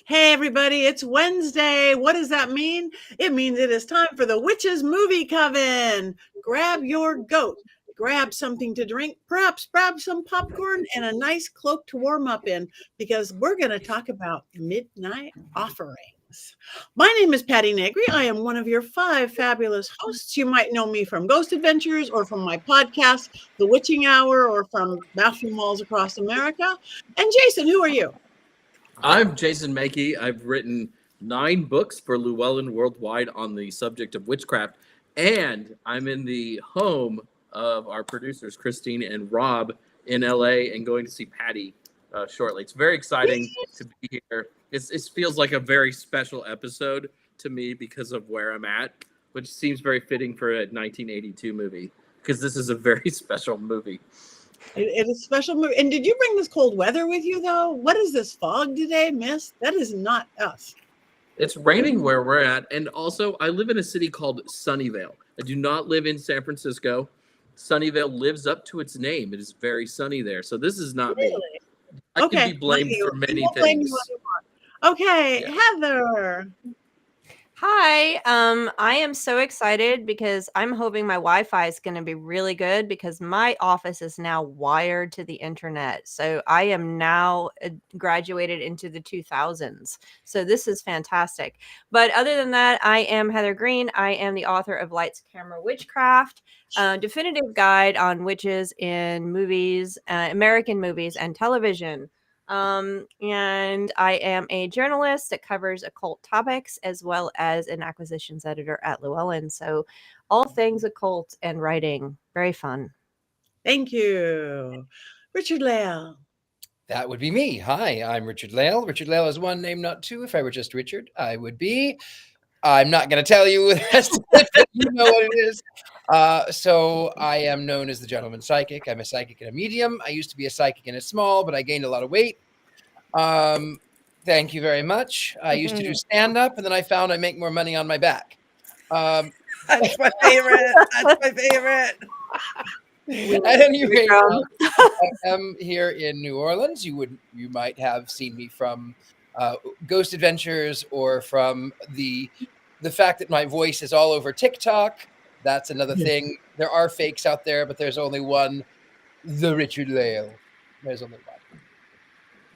Hey, everybody, it's Wednesday. What does that mean? It means it is time for the Witches Movie Coven. Grab your goat, grab something to drink, perhaps grab some popcorn and a nice cloak to warm up in, because we're going to talk about midnight offerings. My name is Patti Negri. I am one of your five fabulous hosts. You might know me from Ghost Adventures or from my podcast, The Witching Hour, or from bathroom walls across America. And Jason, who are you? I'm Jason Mankey. I've written 9 books for Llewellyn Worldwide on the subject of witchcraft, and I'm in the home of our producers, Christine and Rob, in LA, and going to see Patti shortly. It's very exciting to be here. It feels like a very special episode to me because of where I'm at, which seems very fitting for a 1982 movie, because this is a very special movie. It is a special movie. And did you bring this cold weather with you, though? What is this fog today, miss? That is not us. It's raining where we're at. And also, I live in a city called Sunnyvale. I do not live in San Francisco. Sunnyvale lives up to its name. It is very sunny there. So this is not me. Really? I Okay. can be blamed for many We'll blame you things. what you want. Okay, Yeah. Heather. Hi, I am so excited because I'm hoping my Wi-Fi is going to be really good because my office is now wired to the internet. So I am now graduated into the 2000s. So this is fantastic. But other than that, I am Heather Greene. I am the author of Lights, Camera, Witchcraft, definitive guide on witches in movies, American movies and television. And I am a journalist that covers occult topics as well as an acquisitions editor at Llewellyn. So all things occult and writing, very fun. Thank you. Richard-Lael. That would be me. Hi, I'm Richard-Lael. Richard-Lael is one name, not two. If I were just Richard, I would be. I'm not going to tell you the rest of it, but you know what it is. So I am known as the gentleman psychic. I'm a psychic and a medium. I used to be a psychic and a small, but I gained a lot of weight. Thank you very much. I used to do stand-up, and then I found I make more money on my back. That's my favorite. That's my favorite. At any rate, I am here in New Orleans. You might have seen me from Ghost Adventures or from the fact that my voice is all over TikTok. That's another thing. There are fakes out there, but there's only one. The Richard-Lael. There's only one.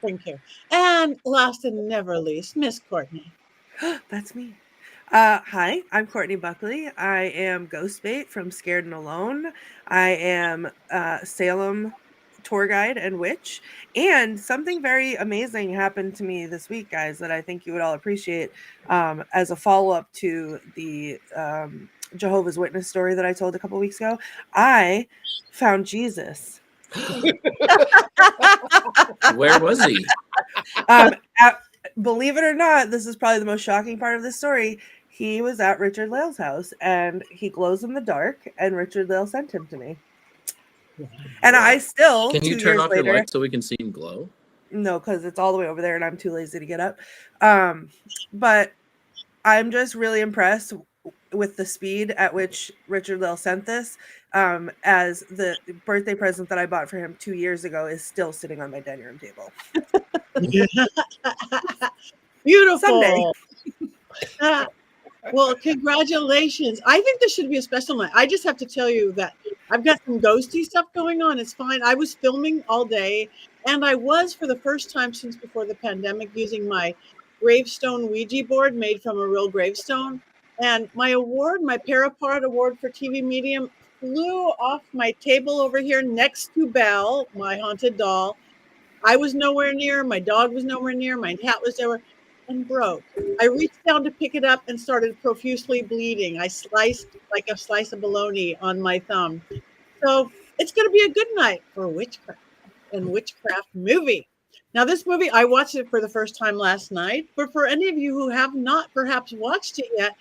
Thank you. And last and never least, Miss Courtney. That's me. Hi, I'm Courtney Buckley. I am Ghostbait from Scared and Alone. I am Salem tour guide and witch. And something very amazing happened to me this week, guys, that I think you would all appreciate as a follow-up to the Jehovah's Witness story that I told a couple weeks ago. I found Jesus. Where was he? Believe it or not, this is probably the most shocking part of this story. He was at Richard-Lael's house, and he glows in the dark, and Richard-Lael sent him to me. And I still, Can you 2 turn years off later, your light so we can see him glow? no, because it's all the way over there, and I'm too lazy to get up. But I'm just really impressed with the speed at which Richard-Lael sent this, as the birthday present that I bought for him 2 years ago is still sitting on my dining room table. Beautiful. Someday. Well, congratulations. I think this should be a special night. I just have to tell you that I've got some ghosty stuff going on. It's fine. I was filming all day, and I was, for the first time since before the pandemic, using my gravestone Ouija board made from a real gravestone. And my award, my Parapart Award for TV Medium, flew off my table over here next to Belle, my haunted doll. I was nowhere near. My dog was nowhere near. My cat was nowhere, and broke. I reached down to pick it up and started profusely bleeding. I sliced like a slice of bologna on my thumb. So it's going to be a good night for witchcraft and witchcraft movie. Now, this movie, I watched it for the first time last night. But for any of you who have not perhaps watched it yet,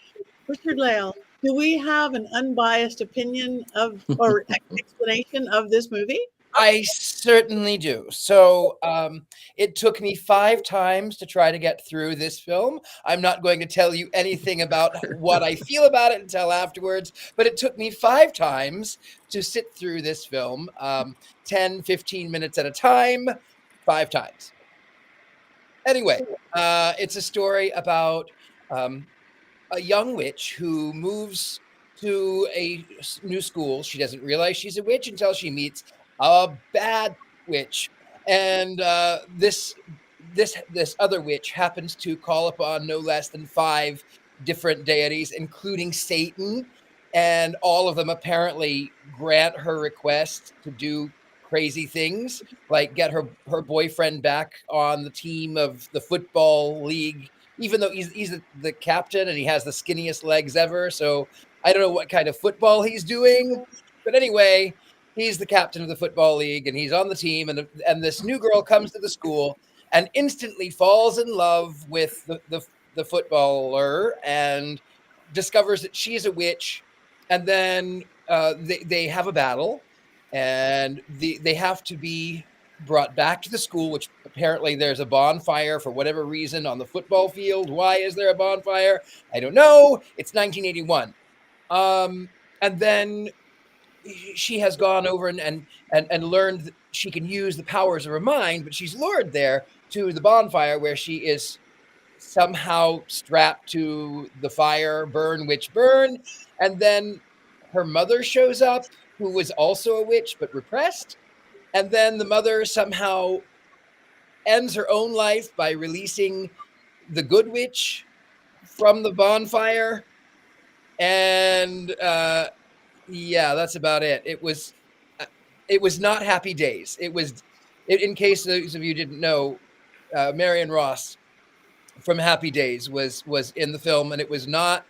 Richard-Lael, do we have an unbiased opinion of or explanation of this movie? I certainly do. So it took me 5 times to try to get through this film. I'm not going to tell you anything about what I feel about it until afterwards, but it took me 5 times to sit through this film, 10, 15 minutes at a time, 5 times. Anyway, it's a story about a young witch who moves to a new school. She doesn't realize she's a witch until she meets a bad witch, and this other witch happens to call upon no less than 5 different deities, including Satan, and all of them apparently grant her request to do crazy things, like get her boyfriend back on the team of the football league, even though he's the captain and he has the skinniest legs ever. So I don't know what kind of football he's doing, but anyway, he's the captain of the football league and he's on the team, and this new girl comes to the school and instantly falls in love with the footballer and discovers that she's a witch. And then they have a battle, and they have to be brought back to the school, which apparently there's a bonfire for whatever reason on the football field. Why is there a bonfire? I don't know. It's 1981. And then she has gone over and learned that she can use the powers of her mind, but she's lured there to the bonfire where she is somehow strapped to the fire, burn, witch, burn. And then her mother shows up, who was also a witch, but repressed. And then the mother somehow ends her own life by releasing the good witch from the bonfire. And yeah, that's about it. It was not Happy Days. It was, in case those of you didn't know, Marion Ross from Happy Days was in the film, and it was not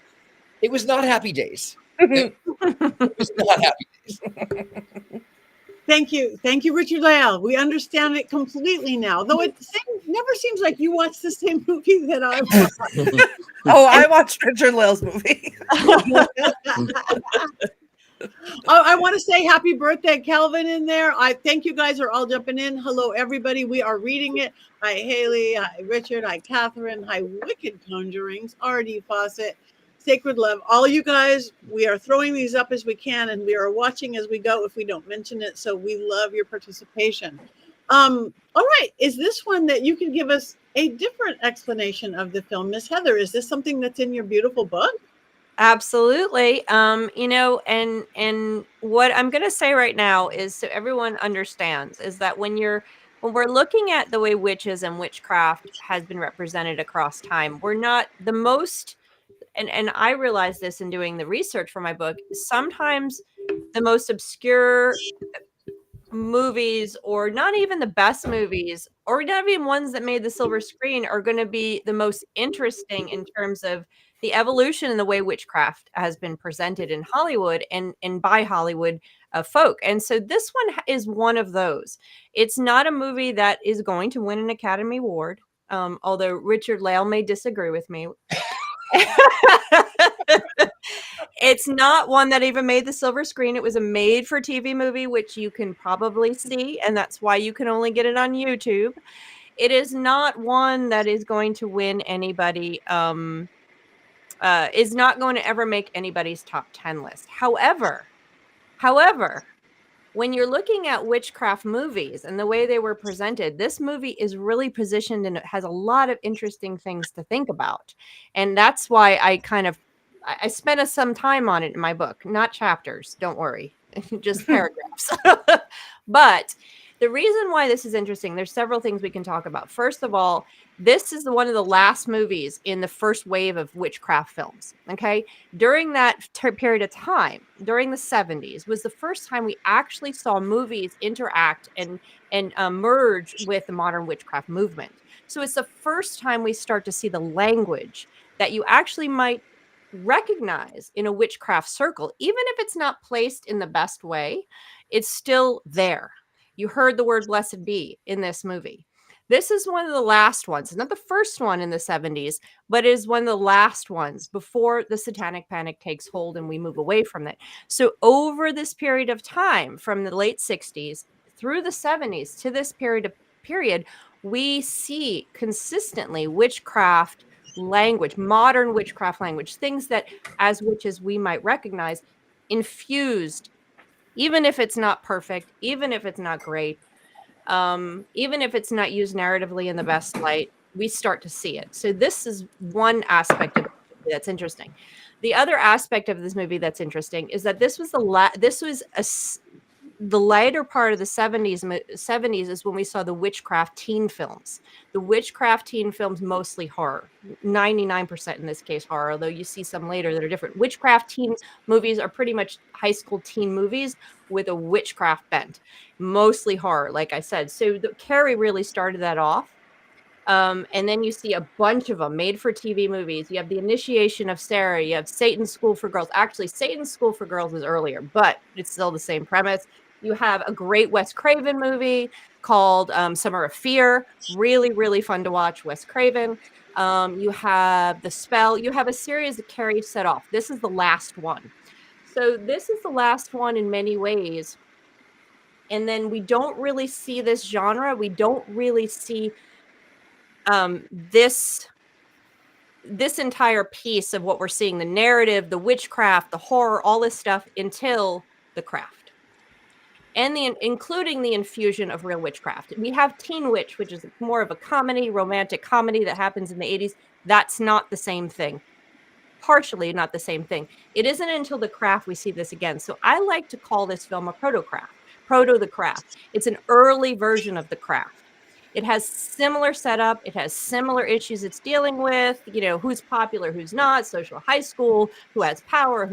Happy Days. It was not Happy Days. Thank you, Richard-Lael. We understand it completely now. Though it never seems like you watched the same movie that I watched. Oh, I watched Richard-Lael's movie. I want to say happy birthday, Calvin, in there. I thank you guys are all jumping in. Hello, everybody. We are reading it. Hi, Haley. Hi, Richard. Hi, Catherine. Hi, Wicked Conjurings. R.D. Fawcett. Sacred Love. All you guys, we are throwing these up as we can, and we are watching as we go if we don't mention it. So we love your participation. All right. Is this one that you can give us a different explanation of the film? Miss Heather, is this something that's in your beautiful book? Absolutely. You know, and what I'm going to say right now is, so everyone understands, is that when we're looking at the way witches and witchcraft has been represented across time, we're not the most, and I realized this in doing the research for my book, sometimes the most obscure movies, or not even the best movies, or not even ones that made the silver screen, are going to be the most interesting in terms of the evolution in the way witchcraft has been presented in Hollywood and by Hollywood folk. And so this one is one of those. It's not a movie that is going to win an Academy Award, although Richard-Lael may disagree with me. It's not one that even made the silver screen. It was a made-for-TV movie, which you can probably see, and that's why you can only get it on YouTube. It is not one that is going to win anybody, is not going to ever make anybody's top 10 list. However, when you're looking at witchcraft movies and the way they were presented, this movie is really positioned and it has a lot of interesting things to think about. And that's why I spent some time on it in my book, not chapters, don't worry, just paragraphs. But the reason why this is interesting, there's several things we can talk about. First of all, this is one of the last movies in the first wave of witchcraft films. Okay. During that period of time, during the 70s, was the first time we actually saw movies interact and merge with the modern witchcraft movement. So it's the first time we start to see the language that you actually might recognize in a witchcraft circle. Even if it's not placed in the best way, it's still there. You heard the word blessed be in this movie. This is one of the last ones. It's not the first one in the 70s, but it is one of the last ones before the satanic panic takes hold and we move away from it. So over this period of time, from the late 60s through the 70s to this period, we see consistently witchcraft language, modern witchcraft language, things that as witches we might recognize, infused, even if it's not perfect, even if it's not great, even if it's not used narratively in the best light, we start to see it. So this is one aspect of it that's interesting. The other aspect of this movie that's interesting is that this was the later part of the 70s is when we saw the witchcraft teen films. The witchcraft teen films, mostly horror, 99% in this case horror, although you see some later that are different. Witchcraft teen movies are pretty much high school teen movies with a witchcraft bent, mostly horror, like I said. So Carrie really started that off. And then you see a bunch of them made for TV movies. You have The Initiation of Sarah. You have Satan's School for Girls. Actually, Satan's School for Girls is earlier, but it's still the same premise. You have a great Wes Craven movie called Summer of Fear. Really, really fun to watch, Wes Craven. You have The Spell. You have a series that Carrie set off. This is the last one. So this is the last one in many ways. And then we don't really see this genre. We don't really see this entire piece of what we're seeing, the narrative, the witchcraft, the horror, all this stuff until The Craft, and including the infusion of real witchcraft. We have Teen Witch, which is more of a comedy, romantic comedy that happens in the 80s. That's not the same thing. Partially not the same thing. It isn't until The Craft we see this again. So I like to call this film a proto The Craft. It's an early version of The Craft. It has similar setup. It has similar issues it's dealing with, who's popular, who's not, social high school, who has power,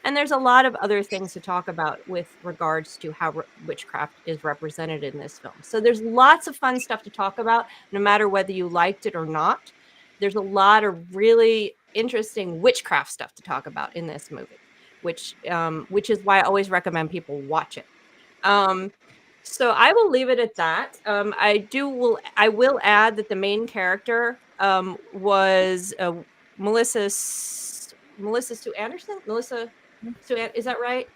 and there's a lot of other things to talk about with regards to how witchcraft is represented in this film. So there's lots of fun stuff to talk about, no matter whether you liked it or not. There's a lot of really interesting witchcraft stuff to talk about in this movie, which is why I always recommend people watch it. So I will leave it at that. I will add that the main character was Melissa Sue Anderson. Is that right?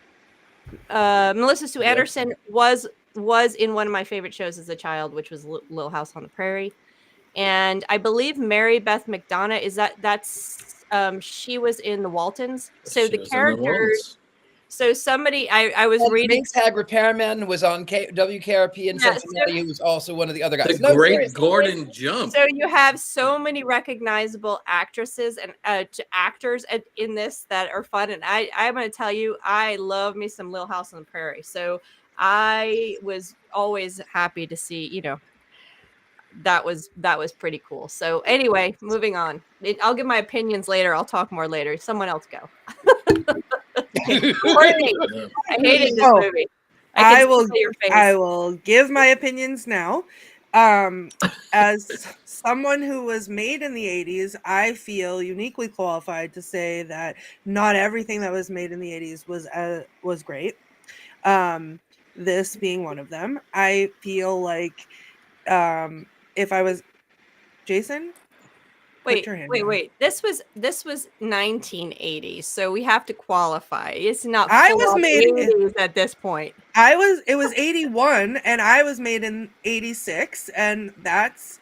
Melissa Sue Anderson was in one of my favorite shows as a child, which was Little House on the Prairie, and I believe Mary Beth McDonough that's she was in The Waltons. So the characters. So somebody, I was reading. Minx Hag Repairman was on WKRP in Cincinnati, who was also one of the other guys. The great Gordon Jump. So you have so many recognizable actresses and actors in this that are fun. And I'm going to tell you, I love me some Little House on the Prairie. So I was always happy to see, that was pretty cool. So anyway, moving on. I'll give my opinions later. I'll talk more later. Someone else go. Courtney, I hated this movie. I will give my opinions now. As someone who was made in the 80s, I feel uniquely qualified to say that not everything that was made in the 80s was great. This being one of them. I feel like if I was Jason. Wait. This was 1980, so we have to qualify. It's not. I was made at this point. It was 81, and I was made in 86, and that's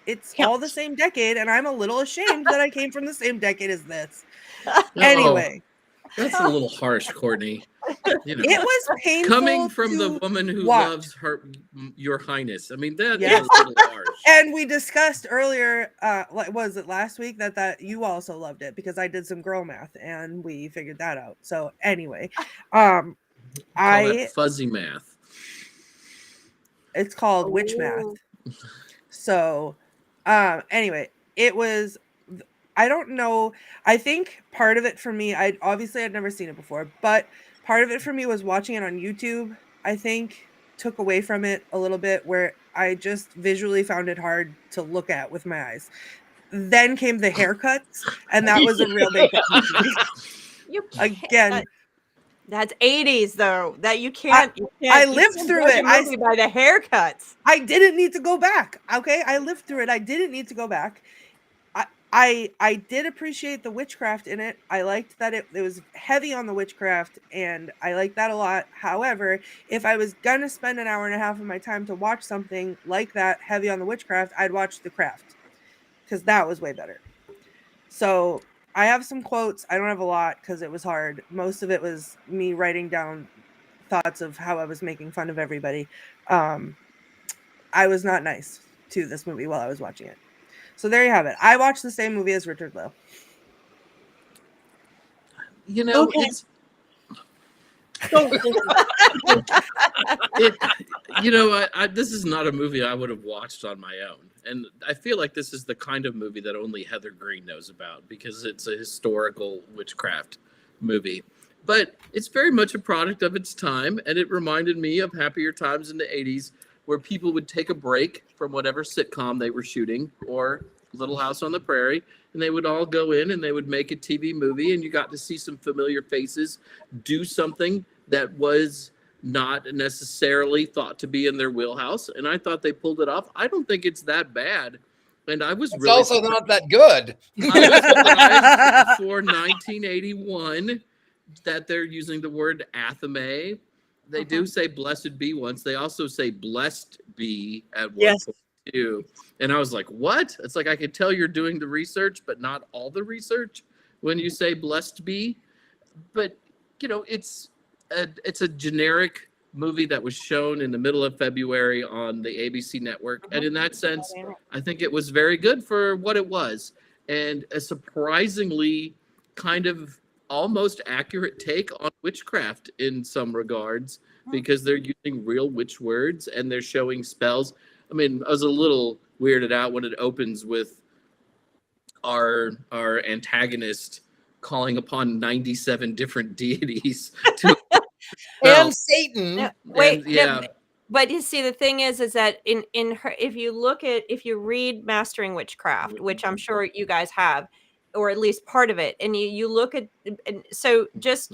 it's all the same decade, and I'm a little ashamed that I came from the same decade as this. Anyway. That's a little harsh, Courtney. It was painful coming from the woman who loves your highness. I mean, that is a little harsh. And we discussed earlier, was it last week that you also loved it because I did some girl math and we figured that out. So anyway, Call that fuzzy math. It's called witch math. So, anyway, it was. I don't know. I think part of it for me, I'd never seen it before, but part of it for me was watching it on YouTube. I think took away from it a little bit where I just visually found it hard to look at with my eyes. Then came the haircuts, and that was a real big problem. Again. That's 80s though. That you can't. I lived through it. By the haircuts. I didn't need to go back. Okay, I lived through it. I didn't need to go back. I did appreciate the witchcraft in it. I liked that it was heavy on the witchcraft, and I liked that a lot. However, if I was gonna spend an hour and a half of my time to watch something like that heavy on the witchcraft, I'd watch The Craft because that was way better. So I have some quotes. I don't have a lot because it was hard. Most of it was me writing down thoughts of how I was making fun of everybody. I was not nice to this movie while I was watching it. So there you have it. I watched the same movie as Richard-Lael. You know, Okay. it's So, this is not a movie I would have watched on my own. And I feel like this is the kind of movie that only Heather Greene knows about because it's a historical witchcraft movie. But it's very much a product of its time, and it reminded me of happier times in the 80s where people would take a break from whatever sitcom they were shooting or Little House on the Prairie, and they would all go in and they would make a TV movie, and you got to see some familiar faces do something that was not necessarily thought to be in their wheelhouse, and I thought they pulled it off. I don't think it's that bad, and I was It's really also not that good. I was surprised for 1981 that they're using the word athame. They do say blessed be once. They also say blessed be at one Yes. point too. And I was like, what? It's like I could tell you're doing the research, but not all the research when you say blessed be. But it's a generic movie that was shown in the middle of February on the ABC network. And in that sense, I think it was very good for what it was. And a surprisingly kind of almost accurate take on witchcraft in some regards, because they're using real witch words and they're showing spells. I mean, I was a little weirded out when it opens with our antagonist calling upon 97 different deities to And Satan. No, wait, And, yeah. but you see, the thing is that in her, if you read Mastering Witchcraft, which I'm sure you guys have, or at least part of it, and you look at, and so just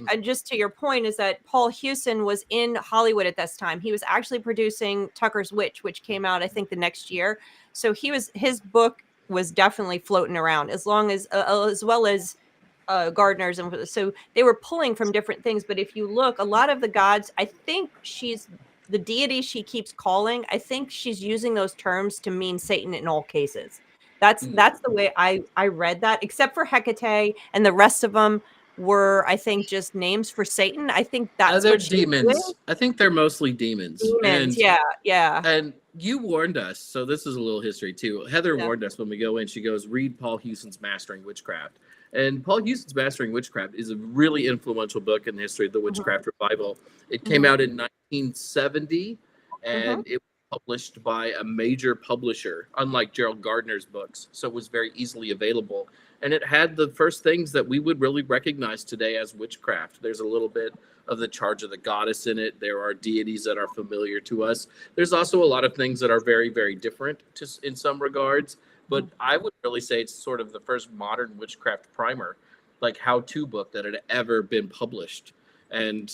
to your point is that Paul Hewson was in Hollywood at this time. He was actually producing Tucker's Witch, which came out I think the next year. So his book was definitely floating around as well as gardeners, and so they were pulling from different things. But if you look, a lot of the gods, I think the deity she keeps calling, I think she's using those terms to mean Satan in all cases. That's the way I read that, except for Hecate, and the rest of them were, I think, just names for Satan. I think that's they're what she's demons. doing. I think they're mostly demons. Demons, yeah. And you warned us, so this is a little history too. Heather warned us when we go in. She goes, read Paul Hewson's Mastering Witchcraft. And Paul Hewson's Mastering Witchcraft is a really influential book in the history of the witchcraft revival. It came out in 1970, and it was published by a major publisher, unlike Gerald Gardner's books. So it was very easily available. And it had the first things that we would really recognize today as witchcraft. There's a little bit of the charge of the goddess in it. There are deities that are familiar to us. There's also a lot of things that are very, very different in some regards. But I would really say it's sort of the first modern witchcraft primer, like how-to book that had ever been published. And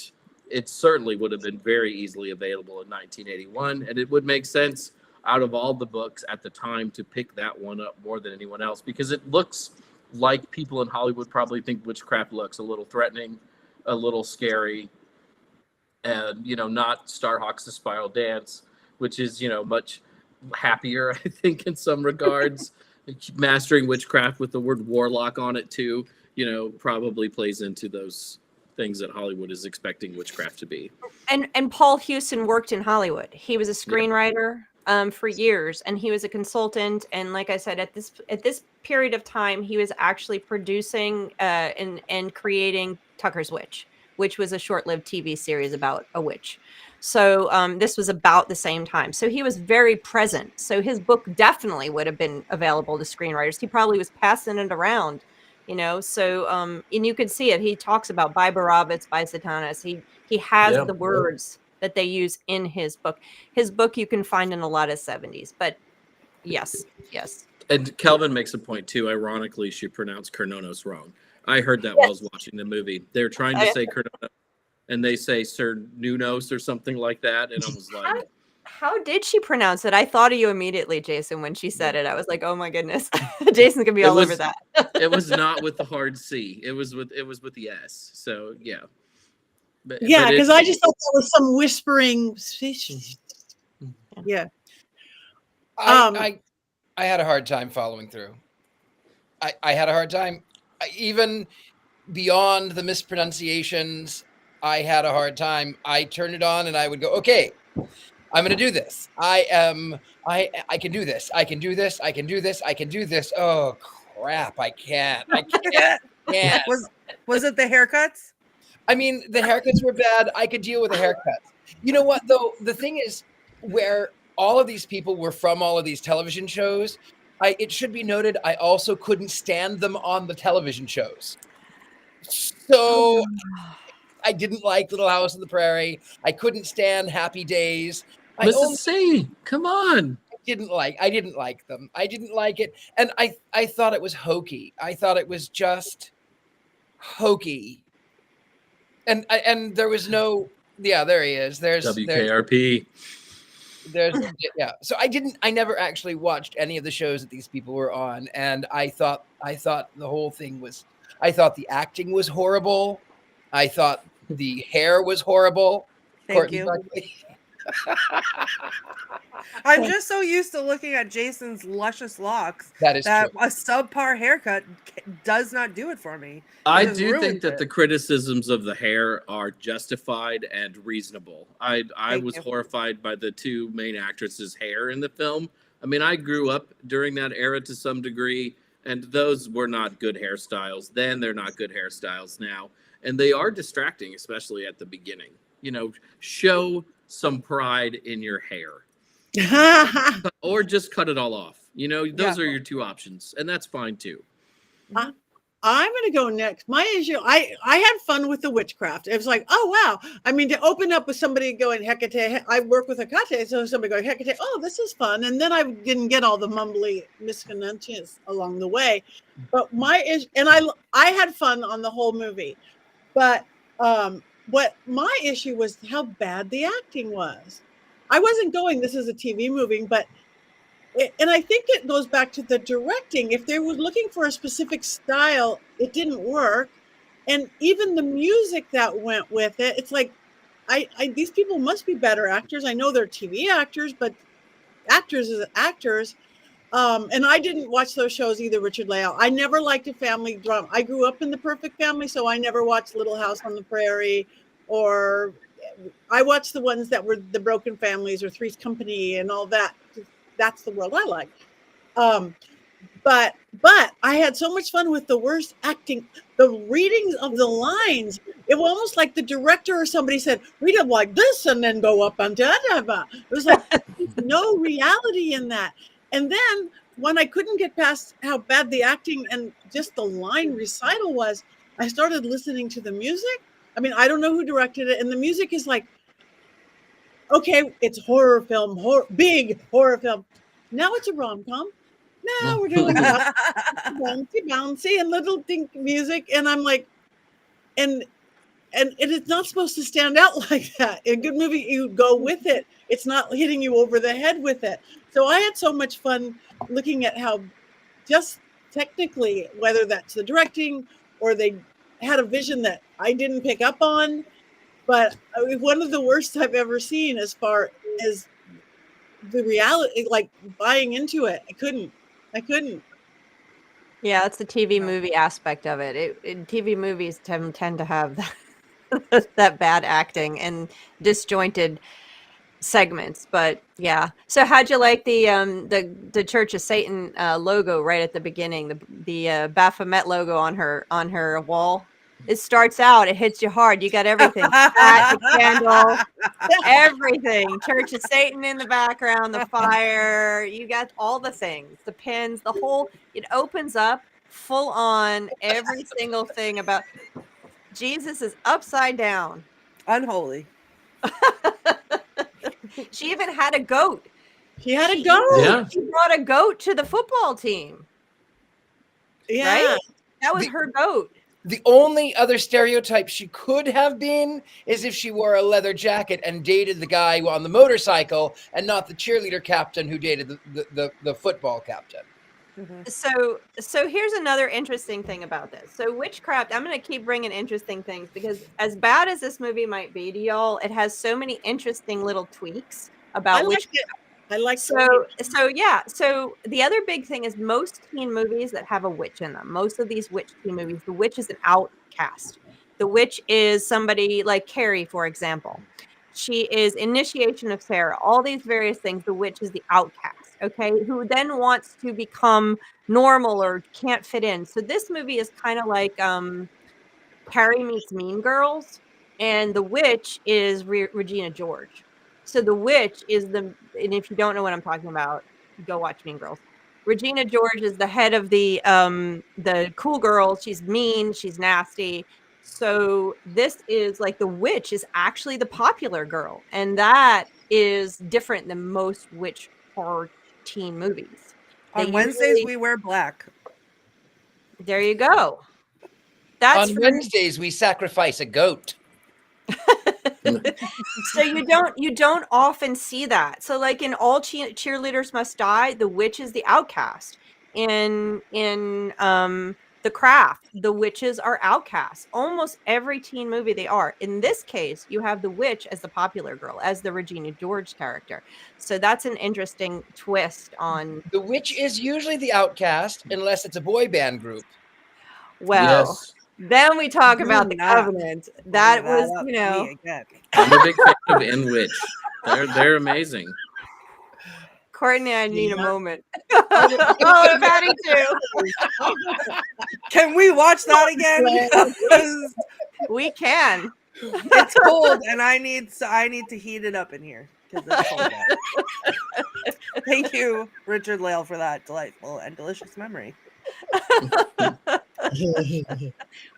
it certainly would have been very easily available in 1981. And it would make sense out of all the books at the time to pick that one up more than anyone else, because it looks like people in Hollywood probably think witchcraft looks a little threatening, a little scary, and, not Starhawk's The Spiral Dance, which is, much happier, I think, in some regards. Mastering Witchcraft with the word warlock on it too, probably plays into those things that Hollywood is expecting witchcraft to be. And Paul Hewson worked in Hollywood. He was a screenwriter for years, and he was a consultant. And like I said, at this period of time, he was actually producing and creating Tucker's Witch, which was a short-lived TV series about a witch. So this was about the same time. So he was very present. So his book definitely would have been available to screenwriters. He probably was passing it around, So and you could see it. He talks about by Barabbas, by Satanas. He has the words that they use in his book. His book you can find in a lot of 70s. But yes. And Kelvin makes a point too. Ironically, she pronounced Kernonos wrong. I heard that while I was watching the movie. They're trying to say Kernonos, and they say Sir Nunos or something like that. And I was like, how did she pronounce it? I thought of you immediately, Jason, when she said it. I was like, oh my goodness. Jason's gonna be all over that. It was not with the hard C. It was with the S. So yeah. But because I just thought that was some whispering. Yeah. I had a hard time following through. I had a hard time, even beyond the mispronunciations. I had a hard time. I turned it on and I would go, okay, I'm going to do this. I can do this. I can do this. I can do this. I can do this. Oh crap. I can't. Was it the haircuts? I mean, the haircuts were bad. I could deal with the haircuts. You know what, though? The thing is, where all of these people were from all of these television shows, it should be noted, I also couldn't stand them on the television shows. So I didn't like Little House on the Prairie. I couldn't stand Happy Days. Mrs. C, come on. I didn't like them. I didn't like it. And I thought it was hokey. I thought it was just hokey. And there was no, there he is. There's WKRP. So I never actually watched any of the shows that these people were on. And I thought the whole thing was, I thought the acting was horrible. I thought the hair was horrible. Thank you. I'm just so used to looking at Jason's luscious locks that true. A subpar haircut does not do it for me. I do think that the criticisms of the hair are justified and reasonable. I was horrified by the two main actresses' hair in the film. I mean, I grew up during that era to some degree, and those were not good hairstyles then. They're not good hairstyles now. And they are distracting, especially at the beginning. You know, show some pride in your hair. Or just cut it all off. You know, those are your two options. And that's fine, too. I'm going to go next. My issue, I had fun with the witchcraft. It was like, oh, wow. I mean, to open up with somebody going, Hecate, I work with Hecate, so somebody going, Hecate, oh, this is fun. And then I didn't get all the mumbly misconnunciations along the way. But my issue, and I had fun on the whole movie. But what my issue was how bad the acting was. I wasn't going, this is a TV movie, but and I think it goes back to the directing. If they were looking for a specific style, it didn't work. And even the music that went with it, it's like, these people must be better actors. I know they're TV actors, but actors is actors. And I didn't watch those shows either, Richard-Lael. I never liked a family drama. I grew up in the perfect family, so I never watched Little House on the Prairie, or I watched the ones that were the Broken Families or Three's Company and all that. That's the world I like. But I had so much fun with the worst acting, the readings of the lines. It was almost like the director or somebody said, read it like this and then go up and da. It was like no reality in that. And then when I couldn't get past how bad the acting and just the line recital was, I started listening to the music. I mean, I don't know who directed it. And the music is like, okay, it's horror film, big horror film. Now it's a rom-com. Now we're doing bouncy and little dink music. And I'm like, and it's not supposed to stand out like that. In a good movie, you go with it. It's not hitting you over the head with it. So I had so much fun looking at how just technically, whether that's the directing or they had a vision that I didn't pick up on, but one of the worst I've ever seen as far as the reality, like buying into it. I couldn't. Yeah, it's the TV movie aspect of it. TV movies tend to have that bad acting and disjointed segments. But yeah. So how'd you like the Church of Satan logo right at the beginning? The Baphomet logo on her wall. It starts out, it hits you hard. You got everything. Hat, the candle, everything. Church of Satan in the background, the fire. You got all the things, the pins, the whole. It opens up full on every single thing about Jesus is upside down. Unholy. She even had a goat. She had a goat. Yeah. She brought a goat to the football team. Yeah. Right? That was her goat. The only other stereotype she could have been is if she wore a leather jacket and dated the guy on the motorcycle and not the cheerleader captain who dated the football captain. Mm-hmm. So here's another interesting thing about this. So witchcraft, I'm going to keep bringing interesting things because as bad as this movie might be to y'all, it has so many interesting little tweaks about witchcraft. I like So the other big thing is most teen movies that have a witch in them. Most of these witch teen movies, the witch is an outcast. The witch is somebody like Carrie, for example. She is initiation of Sarah, all these various things. The witch is the outcast, okay, who then wants to become normal or can't fit in. So this movie is kind of like Carrie meets Mean Girls, and the witch is Regina George. So the witch is and if you don't know what I'm talking about, go watch Mean Girls. Regina George is the head of the cool girls. She's mean, she's nasty. So this is like the witch is actually the popular girl, and that is different than most witch horror teen movies. On Wednesdays we wear black. There you go. That's on Wednesdays we sacrifice a goat. So you don't often see that. So like in All Cheerleaders Must Die, the witch is the outcast. In The Craft, the witches are outcasts. Almost every teen movie they are. In this case, you have the witch as the popular girl, as the Regina George character. So that's an interesting twist on. The witch is usually the outcast unless it's a boy band group. Well, Yes. then we talk about the Covenant. That was, I'm a big fan of In Witch. They're amazing. Courtney, I need a moment. Oh, Patty too. Can we watch that again? Because we can. It's cold, and I need to heat it up in here because it's cold out. Thank you, Richard-Lael, for that delightful and delicious memory.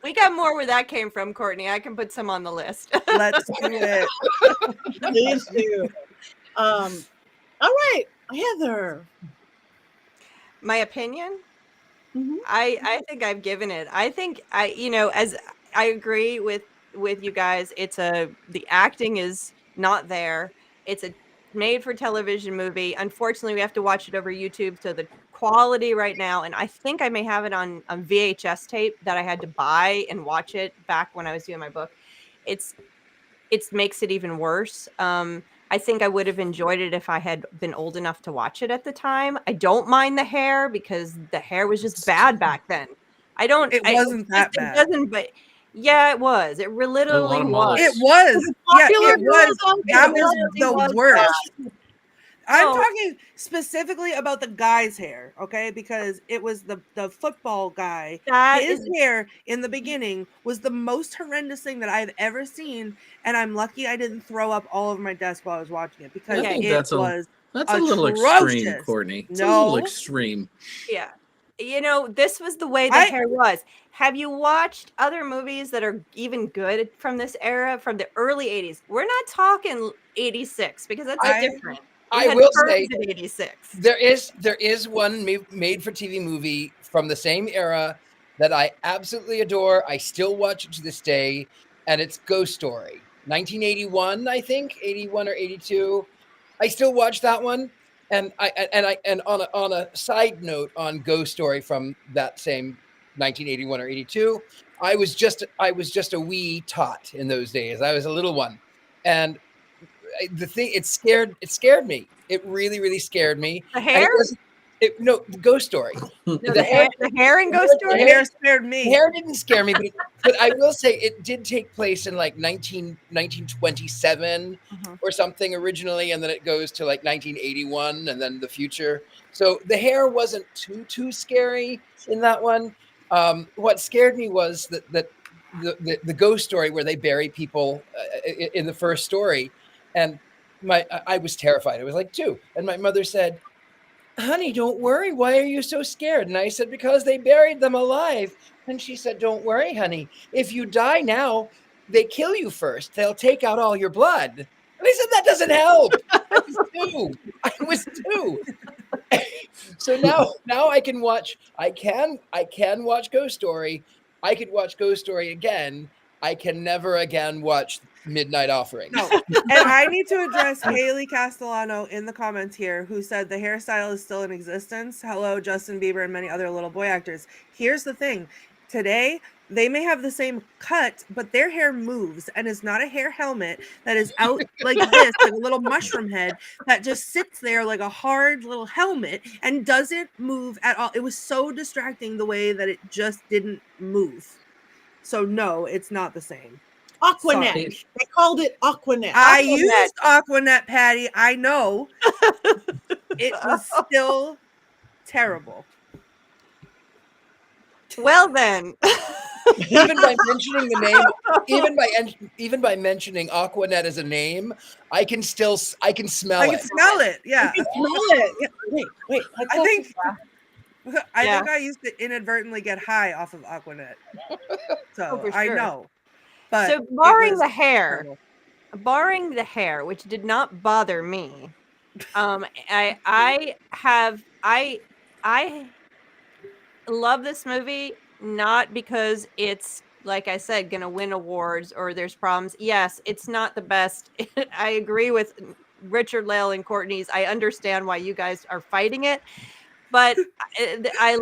We got more where that came from, Courtney. I can put some on the list. Let's do it. Please do. All right, Heather. My opinion? Mm-hmm. I think I've given it. I think as I agree with you guys, the acting is not there. It's a made for television movie. Unfortunately, we have to watch it over YouTube, so the quality right now, and I think I may have it on VHS tape that I had to buy and watch it back when I was doing my book. It makes it even worse. I think I would have enjoyed it if I had been old enough to watch it at the time. I don't mind the hair because the hair was just bad back then. It wasn't that bad. It doesn't, but yeah, it was. It literally was. It was. Yeah, it was. That was the worst. I'm talking specifically about the guy's hair, okay? Because it was the football guy. His hair in the beginning was the most horrendous thing that I've ever seen, and I'm lucky I didn't throw up all over my desk while I was watching it because it was that's a little extreme, Courtney. It's a little extreme. Yeah. This was the way the hair was. Have you watched other movies that are even good from this era, from the early 80s? We're not talking 86 because that's different. I will say 86. There is one made for TV movie from the same era that I absolutely adore. I still watch it to this day, and it's Ghost Story. 1981, I think, 81 or 82. I still watch that one. And on a side note on Ghost Story from that same 1981 or 82, I was just a wee tot in those days. I was a little one, and the thing it scared me. It really, really scared me. The hair? The Ghost Story. No, the hair in Ghost Story. The hair scared me. The hair didn't scare me, but I will say it did take place in like 1927 or something originally, and then it goes to like 1981, and then the future. So the hair wasn't too scary in that one. What scared me was that the Ghost Story where they bury people in the first story. And I was terrified. I was like 2. And my mother said, "Honey, don't worry. Why are you so scared?" And I said, "Because they buried them alive." And she said, "Don't worry, honey. If you die now, they kill you first. They'll take out all your blood." And I said, "That doesn't help." I was 2. So now I can watch Ghost Story. I could watch Ghost Story again. I can never again watch Midnight Offering. No. And I need to address Haley Castellano in the comments here, who said the hairstyle is still in existence. Hello, Justin Bieber and many other little boy actors. Here's the thing. Today, they may have the same cut, but their hair moves and is not a hair helmet that is out like this, like a little mushroom head that just sits there like a hard little helmet and doesn't move at all. It was so distracting the way that it just didn't move. So no, it's not the same. Aquanet. Sorry. They called it Aquanet. I Aquanet. used Aquanet, Patty. I know. It was still terrible. Well then. Even by mentioning the name, even by mentioning Aquanet as a name, I can smell I can it. smell it. Yeah. You can smell it. Yeah. Wait. I think Yeah. I used to inadvertently get high off of Aquanet. So for I sure. know. But So it barring was the hair, terrible. which did not bother me, I love this movie, not because it's, like I said, gonna win awards or there's problems. Yes, it's not the best. I agree with Richard-Lael and Courtney's. I understand why you guys are fighting it, but I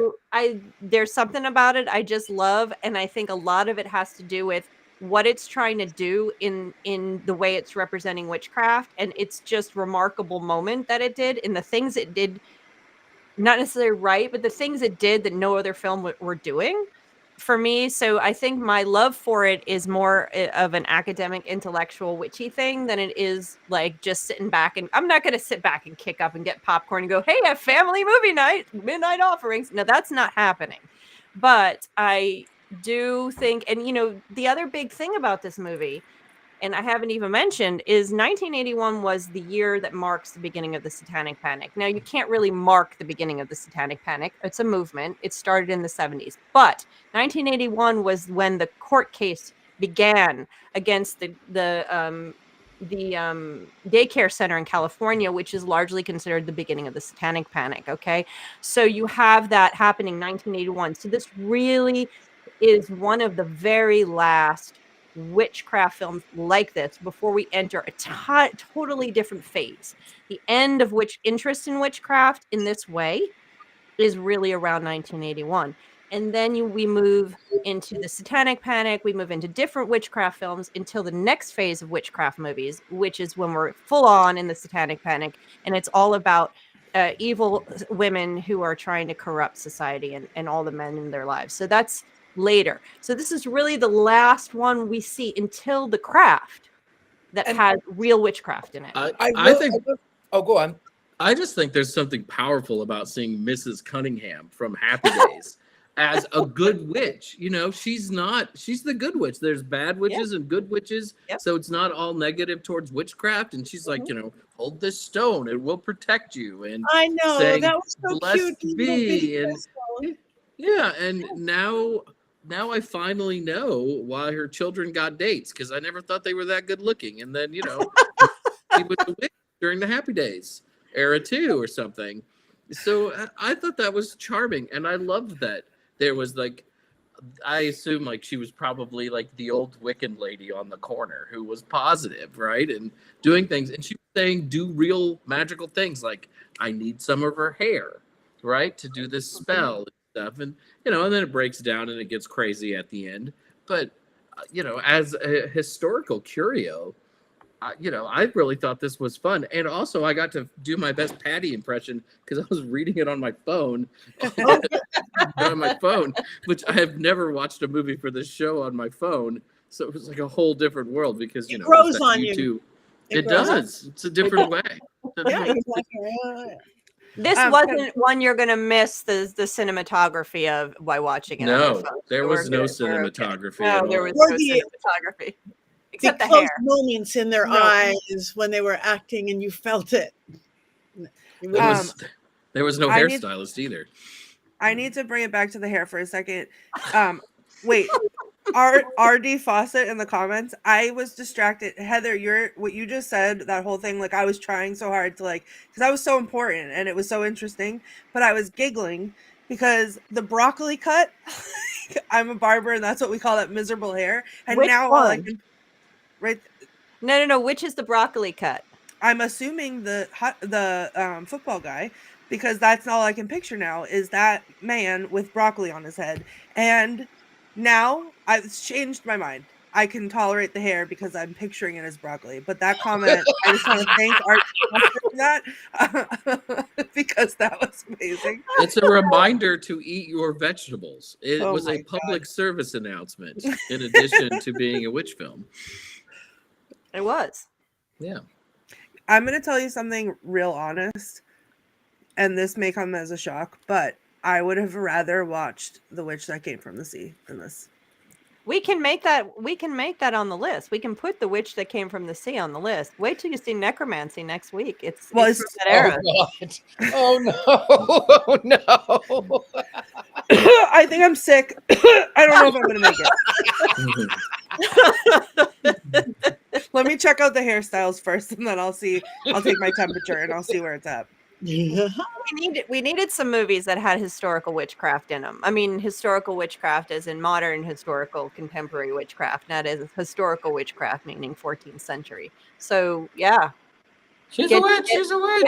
there's something about it I just love, and I think a lot of it has to do with what it's trying to do in the way it's representing witchcraft, and it's just remarkable moment that it did, and the things it did, not necessarily right, but the things it did that no other film were doing for me. So I think my love for it is more of an academic, intellectual, witchy thing than it is like just sitting back. And I'm not going to sit back and kick up and get popcorn and go, hey, a family movie night, midnight offerings. No, that's not happening. But I do think, and the other big thing about this movie, and I haven't even mentioned, is 1981 was the year that marks the beginning of the Satanic Panic. Now, you can't really mark the beginning of the Satanic Panic. It's a movement. It started in the 70s. But 1981 was when the court case began against the daycare center in California, which is largely considered the beginning of the Satanic Panic. Okay. So you have that happening in 1981. So this really is one of the very last witchcraft films like this before we enter a totally different phase. The end of which interest in witchcraft in this way is really around 1981. And then we move into the Satanic Panic. We move into different witchcraft films until the next phase of witchcraft movies, which is when we're full on in the Satanic Panic. And it's all about evil women who are trying to corrupt society and all the men in their lives. So that's later. So this is really the last one we see until The Craft that has real witchcraft in it. I think. Oh, go on. I just think there's something powerful about seeing Mrs. Cunningham from Happy Days as a good witch. She's the good witch. There's bad witches and good witches. Yep. So it's not all negative towards witchcraft. And she's like, hold this stone, it will protect you. And I know saying, that was so blessed cute. be. And yeah, and now I finally know why her children got dates, because I never thought they were that good looking. And then, he was a witch during the Happy Days era too or something. So I thought that was charming, and I loved that there was I assume she was probably like the old Wiccan lady on the corner who was positive, right, and doing things, and she was saying do real magical things, like I need some of her hair, right, to do this spell and stuff, and and then it breaks down and it gets crazy at the end. But as a historical curio, I really thought this was fun. And also I got to do my best Patti impression because I was reading it on my phone, which I have never watched a movie for this show on my phone. So it was like a whole different world because, it grows on YouTube. you. It does. It's a different way. Yeah, exactly. This wasn't one you're going to miss the cinematography of by watching it. No, there was no cinematography. No, there was no cinematography. Except the close hair. moments in their eyes when they were acting, and you felt it. There was no hairstylist either. I need to bring it back to the hair for a second. Wait, RD Fawcett in the comments. I was distracted. Heather, what you just said, that whole thing, I was trying so hard to because that was so important and it was so interesting, but I was giggling because the broccoli cut. I'm a barber, and that's what we call that miserable hair. And Which now one? all I can. Right. No. Which is the broccoli cut? I'm assuming the football guy, because that's all I can picture now is that man with broccoli on his head. And now I've changed my mind. I can tolerate the hair because I'm picturing it as broccoli. But that comment, I just want to thank that because that was amazing. It's a reminder to eat your vegetables. It Oh was my a public service announcement in addition to being a witch film. It was. Yeah. I'm going to tell you something real honest, and this may come as a shock, but I would have rather watched The Witch That Came from the Sea than this. We can make that on the list. We can put The Witch That Came from the Sea on the list. Wait till you see Necromancy next week. It's from that era. Oh no. Oh no. I think I'm sick. I don't know if I'm going to make it. Let me check out the hairstyles first, and then I'll take my temperature and I'll see where it's at. We needed some movies that had historical witchcraft in them. I mean, historical witchcraft as in modern historical contemporary witchcraft, not as historical witchcraft meaning 14th century. So yeah, She's a witch. She's a witch.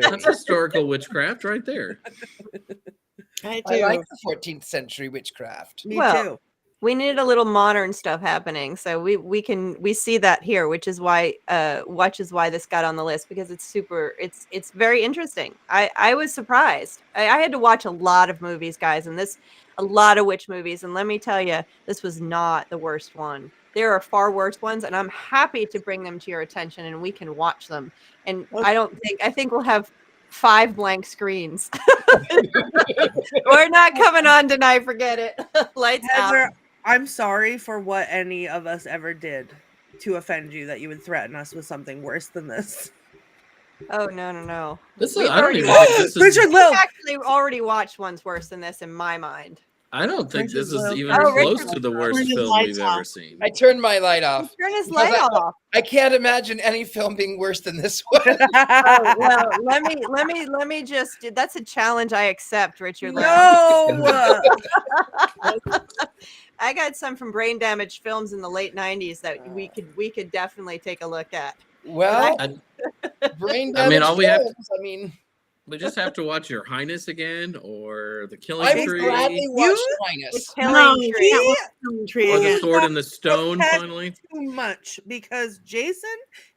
That's historical witchcraft right there. I like the 14th century witchcraft. Me too. We needed a little modern stuff happening, so we see that here, which is why this got on the list, because it's very interesting. I was surprised. I had to watch a lot of movies, guys, and a lot of witch movies, and let me tell you, this was not the worst one. There are far worse ones, and I'm happy to bring them to your attention, and we can watch them. And I think we'll have 5 blank screens. We're not coming on tonight. Forget it. Lights Heather, out. I'm sorry for what any of us ever did to offend you, that you would threaten us with something worse than this. Oh no. I don't even think this is Richard-Lael. We've actually already watched ones worse than this in my mind. I don't think this is even Oh, close Richard- to the worst Turn his film lights we've ever off. seen. I turned my light off. Turn his light off. I can't imagine any film being worse than this one. Oh, well, let me just. That's a challenge I accept, Richard. No. I got some from Brain Damage Films in the late '90s that we could definitely take a look at. Well, brain damage. all we have to- films, We just have to watch Your Highness again, or The I Killing would Tree, gladly watch The Highness. Killing Tree. or The Sword in the Stone. Had Finally, too much, because Jason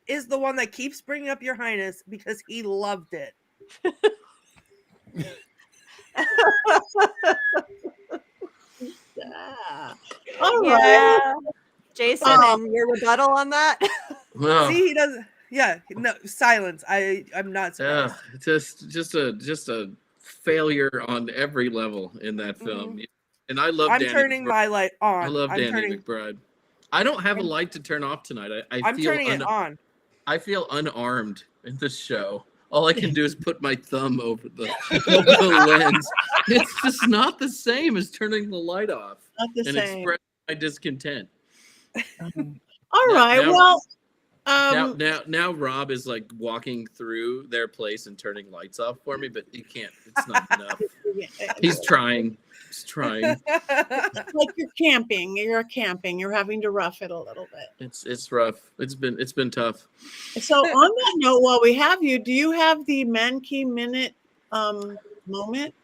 is the one that keeps bringing up Your Highness because he loved it. All right. Yeah. Jason, and your rebuttal on that? well, See, he doesn't. Yeah, no silence. I'm not surprised. just a failure on every level in that film. And I love. I'm Danny turning McBride. my light on. I love Danny McBride. I don't have a light to turn off tonight. I'm feel turning it on. I feel unarmed in this show. All I can do is put my thumb over the lens. It's just not the same as turning the light off Not the and same. express my discontent. All right. now- Well, Now Rob is like walking through their place and turning lights off for me, but he can't. It's not enough. He's trying. He's trying. like you're camping. You're camping. You're having to rough it a little bit. It's rough. It's been tough. So on that note, while we have you, do you have the Mankey minute moment?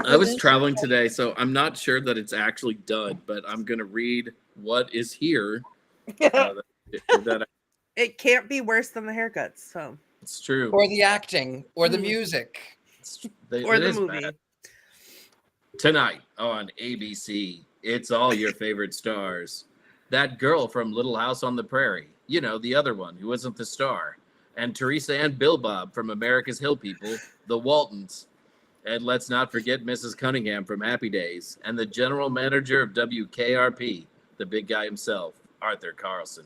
I was traveling today, so I'm not sure that it's actually done, but I'm gonna read what is here. That It can't be worse than the haircuts. So it's true. Or the acting, or the music. or It the is movie. bad. Tonight on ABC, it's all your favorite stars. That girl from Little House on the Prairie, you know, the other one who wasn't the star. And Teresa and Bill Bob from America's Hill People, the Waltons. And let's not forget Mrs. Cunningham from Happy Days and the general manager of WKRP, the big guy himself, Arthur Carlson.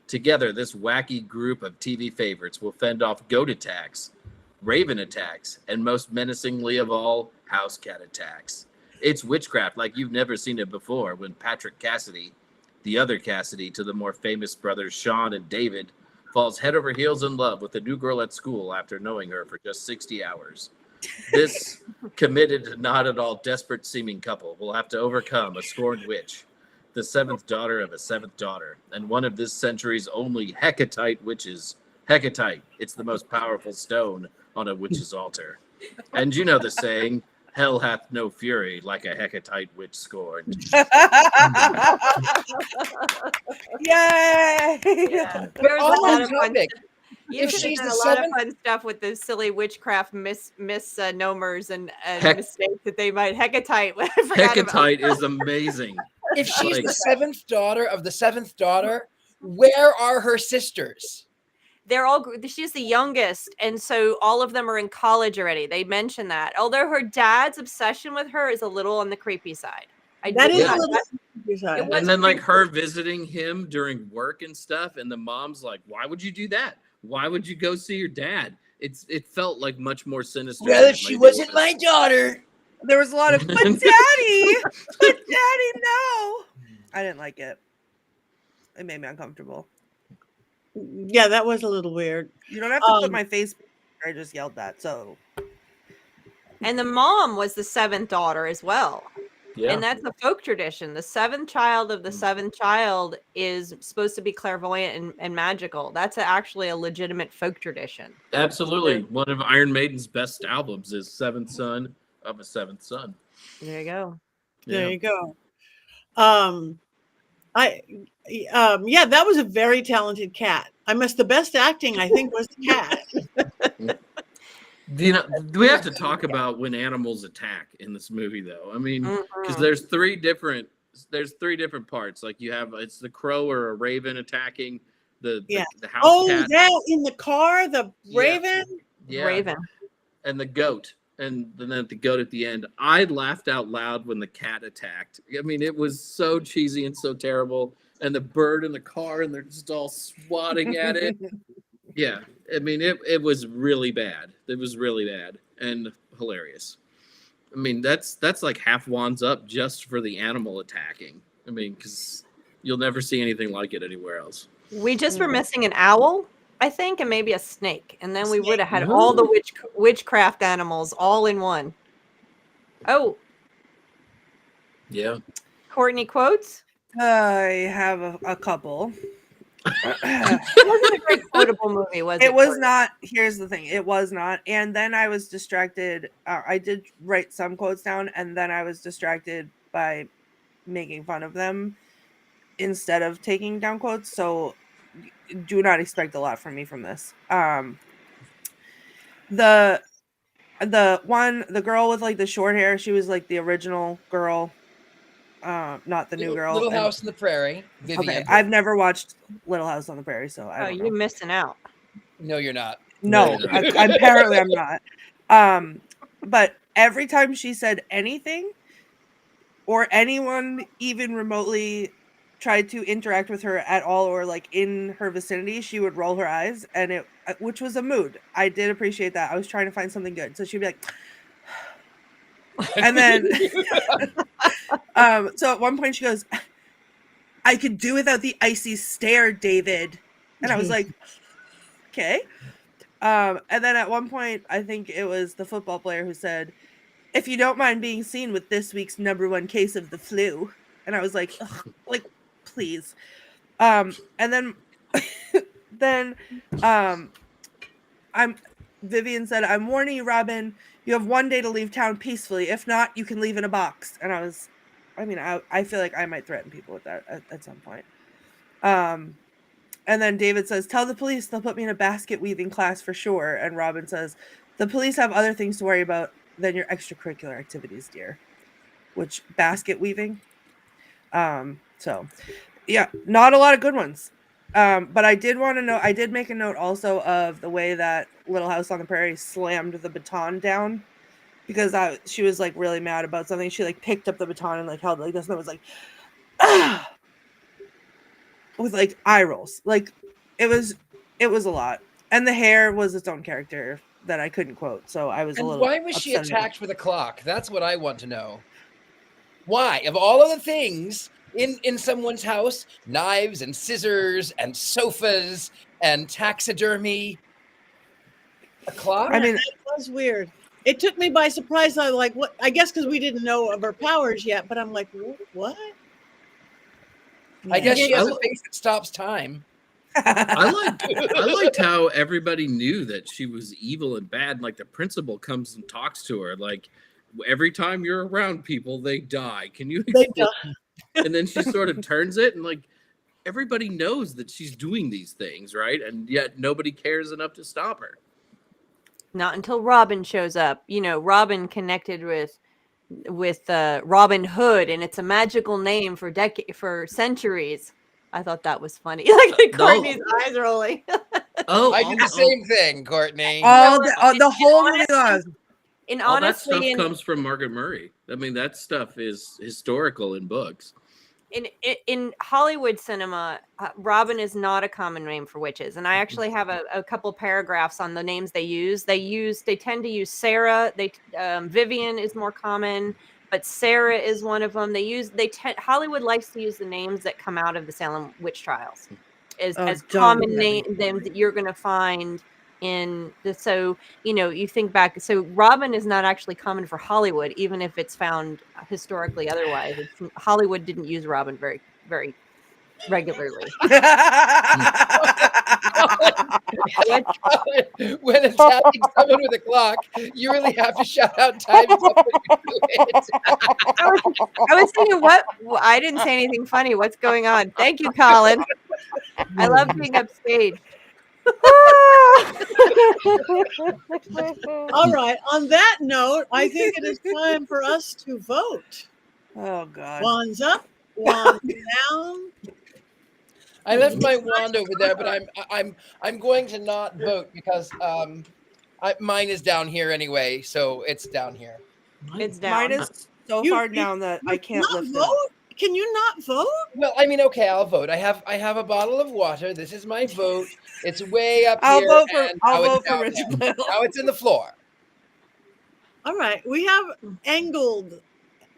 Together, this wacky group of TV favorites will fend off goat attacks, raven attacks, and most menacingly of all, house cat attacks. It's witchcraft like you've never seen it before when Patrick Cassidy, the other Cassidy to the more famous brothers Sean and David, falls head over heels in love with a new girl at school after knowing her for just 60 hours. This committed, not at all desperate seeming couple will have to overcome a scorned witch, the seventh daughter of a seventh daughter, and one of this century's only Hecatite witches. Hecatite, it's the most powerful stone on a witch's altar. And you know the saying, hell hath no fury like a Hecatite witch scorned. Yay! Yeah. There's a On lot that of fun topic, You If could have she's done the a lot of seventh- fun stuff with those silly witchcraft misnomers and Heck- mistakes that they might. Hecatite. I forgot about. Hecatite is amazing. If she's Like- the seventh daughter of the seventh daughter, where are her sisters? They're all. She's the youngest, and so all of them are in college already. They mention that. Although her dad's obsession with her is a little on the creepy side. That did is not- a little. it was And then like creepy. her visiting him during work and stuff, and the mom's like, "Why would you do that? Why would you go see your dad?" It felt like much more sinister. Well, than if she maybe it wasn't was. my daughter. There was a lot of, but daddy, no. I didn't like it. It made me uncomfortable. Yeah, that was a little weird. You don't have to put Um, my face. I just yelled that. So And the mom was the seventh daughter as well. Yeah. And that's a folk tradition. The seventh child of the seventh child is supposed to be clairvoyant and magical. That's actually a legitimate folk tradition. Absolutely. One of Iron Maiden's best albums is Seventh Son of a Seventh Son. There you go. There you go. Yeah, that was a very talented cat. The best acting, I think, was the cat. You know, we have to talk about when animals attack in this movie, though. I mean, because Mhm. there's three different parts. Like you have it's the crow or a raven attacking the house Oh, cat. that in the car, the Yeah. raven. Yeah. Raven. And the goat, and then the goat at the end. I laughed out loud when the cat attacked. I mean, it was so cheesy and so terrible. And the bird in the car, and they're just all swatting at it. Yeah, I mean, it was really bad. It was really bad and hilarious. I mean, that's like half wands up just for the animal attacking. I mean, because you'll never see anything like it anywhere else. We just were missing an owl, I think, and maybe a snake. And then we would have had No. all the witchcraft animals all in one. Oh, Yeah. Courtney quotes? I have a couple. It wasn't a great quotable movie, was it? It was Courtney? not. Here's the thing. It was not. And then I was distracted. I did write some quotes down, and then I was distracted by making fun of them instead of taking down quotes. So do not expect a lot from me from this. The girl with like the short hair, she was like the original girl, not the new girl. Little And- House on the Prairie. Vivian. Okay, I've never watched Little House on the Prairie, so I Oh, don't know. you're missing out. No, you're not. No, No, apparently I'm not. But every time she said anything, or anyone even remotely tried to interact with her at all, or like in her vicinity, she would roll her eyes, and which was a mood. I did appreciate that. I was trying to find something good, so she'd be like, and then, so at one point she goes, "I could do without the icy stare, David," and I was like, okay. And then at one point, I think it was the football player who said, "If you don't mind being seen with this week's #1 case of the flu," and I was like, ugh, like, please. And then, Vivian said, "I'm warning you, Robin. You have one day to leave town peacefully. If not, you can leave in a box." And I feel like I might threaten people with that at some point. And then David says, "Tell the police they'll put me in a basket weaving class for sure." And Robin says, "The police have other things to worry about than your extracurricular activities, dear." Which, basket weaving. So yeah, not a lot of good ones. But I did make a note also of the way that Little House on the Prairie slammed the baton down, because she was like really mad about something. She like picked up the baton and like held it like this, and it was like, ah! With like eye rolls. Like it was a lot. And the hair was its own character that I couldn't quote. So I was a And little why was she upset about it. attacked with a clock? That's what I want to know. Why? Of all of the things in someone's house, knives and scissors and sofas and taxidermy, a clock? I mean, That was weird. It took me by surprise. I was like, what? I guess because we didn't know of her powers yet, but I'm like, what? I guess she has I- a face that stops time. I liked how everybody knew that she was evil and bad. And like the principal comes and talks to her, like, every time you're around people, they die. Can you They explain? And then she sort of turns it and like everybody knows that she's doing these things, right? And yet nobody cares enough to stop her. Not until Robin shows up. Robin connected with Robin Hood, and it's a magical name for centuries. I thought that was funny. Like Courtney's eyes rolling. I did the same thing, Courtney. The whole movie was. And All honestly, that stuff comes from Margaret Murray. I mean, that stuff is historical in books. In Hollywood cinema, Robin is not a common name for witches, and I actually have a couple paragraphs on the names they use. They tend to use Sarah. Vivian is more common, but Sarah is one of them. Hollywood likes to use the names that come out of the Salem witch trials as common names that you're going to find in the. So you think back. So Robin is not actually common for Hollywood, even if it's found historically otherwise. Hollywood didn't use Robin very, very regularly. When attacking someone with a clock, you really have to shout out time. I was thinking, what? I didn't say anything funny. What's going on? Thank you, Colin. I love being upstage. All right. On that note, I think it is time for us to vote. Oh God. Wands up, wands down. I left my wand over there, but I'm going to not vote because mine is down here anyway, so it's down here. It's down. Mine is so far down that I can't lift it. Can you not vote? Well, I mean, okay, I'll vote. I have a bottle of water. This is my vote. It's way up I'll here. I'll vote for Richard-Lael. Now it's in the floor. All right. We have angled,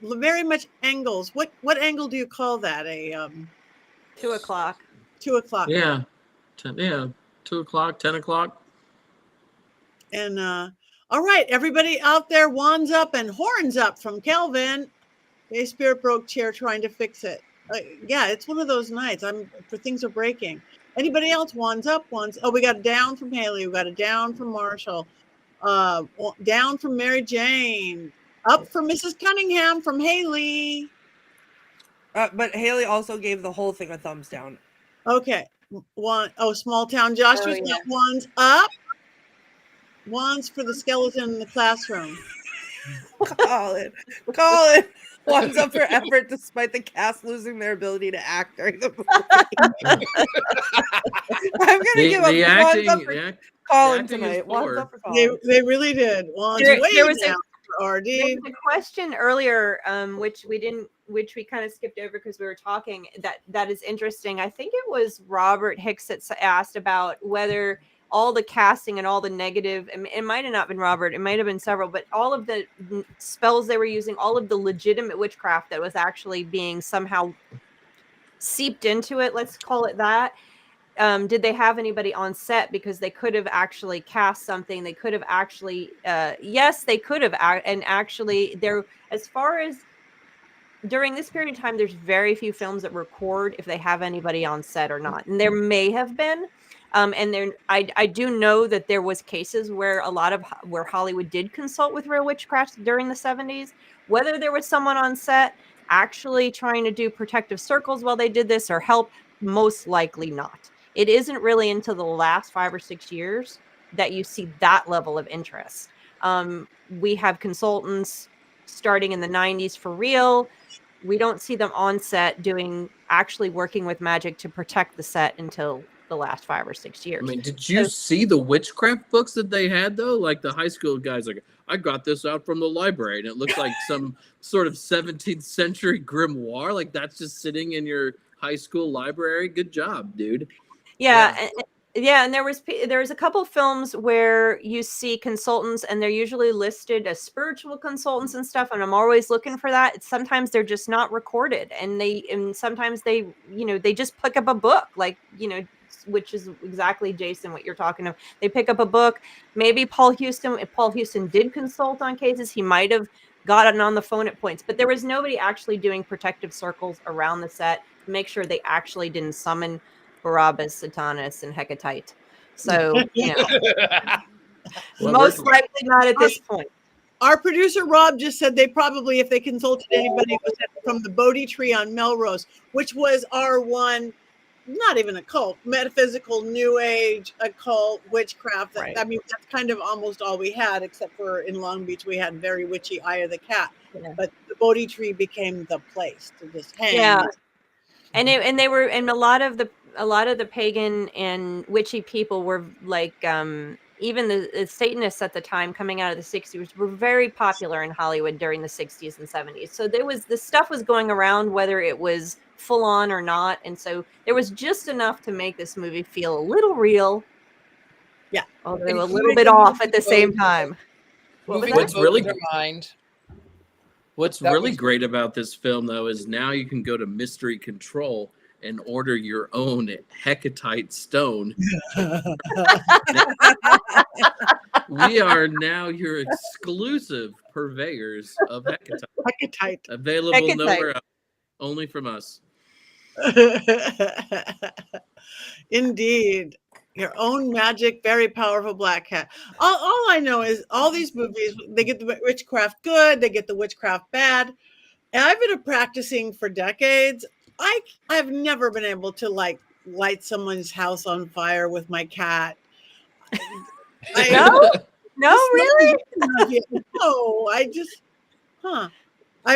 very much angles. What angle do you call that? 2 o'clock. 2 o'clock. Yeah. 2 o'clock, 10 o'clock. And all right, everybody out there, wands up and horns up from Kelvin. A spirit broke chair trying to fix it. Yeah, it's one of those nights. Things are breaking. Anybody else? Wands up, wands. Oh, we got a down from Haley. We got a down from Marshall. Down from Mary Jane. Up from Mrs. Cunningham from Haley. But Haley also gave the whole thing a thumbs down. Okay. Small town Joshua's got wands up. Wands for the skeleton in the classroom. Colin. Wands up for effort despite the cast losing their ability to act during the movie. I'm going to give up wands up for Colin tonight. Wands up for Colin. They really did. Wands There way was down for RD. There was a question earlier, which we kind of skipped over because we were talking. That is interesting. I think it was Robert Hicks that asked about whether all the casting and all the negative, it might have not been Robert, it might have been several, but all of the spells they were using, all of the legitimate witchcraft that was actually being somehow seeped into it, let's call it that. Did they have anybody on set? Because they could have actually cast something. They could have actually, yes, they could have. And actually, as far as during this period of time, there's very few films that record if they have anybody on set or not. And there may have been. And then I do know that there was cases where where Hollywood did consult with real witchcraft during the 70s. Whether there was someone on set actually trying to do protective circles while they did this or help, most likely not. It isn't really until the last 5 or 6 years that you see that level of interest. We have consultants starting in the 90s for real. We don't see them on set actually working with magic to protect the set until the last 5 or 6 years. I mean, did you see the witchcraft books that they had though? Like the high school guys, like, I got this out from the library, and it looked like some sort of 17th century grimoire. Like that's just sitting in your high school library. Good job, dude. Yeah. And there was a couple films where you see consultants and they're usually listed as spiritual consultants and stuff, and I'm always looking for that. Sometimes they're just not recorded, and sometimes they just pick up a book, like, which is exactly, Jason, what you're talking about. They pick up a book. Maybe if Paul Houston did consult on cases, he might have gotten on the phone at points, but there was nobody actually doing protective circles around the set to make sure they actually didn't summon Barabbas, Satanas, and Hecatite. So, most likely not at this point. Our producer Rob just said they probably, if they consulted anybody, was from the Bodhi tree on Melrose, which was our one not even a cult, metaphysical, new age, occult, witchcraft. Right. I mean, that's kind of almost all we had, except for in Long Beach, we had very witchy Eye of the Cat. Yeah. But the Bodhi tree became the place to just hang. Yeah. And they were, and a lot of the pagan and witchy people were like, even the Satanists at the time coming out of the 60s were very popular in Hollywood during the 60s and 70s. So this stuff was going around, whether it was full on or not. And so there was just enough to make this movie feel a little real. Yeah. Although a little bit off at the same time. What's really mind. What's really great about this film, though, is now you can go to Mystery Control and order your own Hecatite stone. We are now your exclusive purveyors of Hecatite. Hecatite. Available nowhere else, only from us. Indeed. Your own magic, very powerful black cat. All I know is all these movies, they get the witchcraft good, they get the witchcraft bad. And I've been practicing for decades. I've never been able to like light someone's house on fire with my cat. No, really? No, I just, I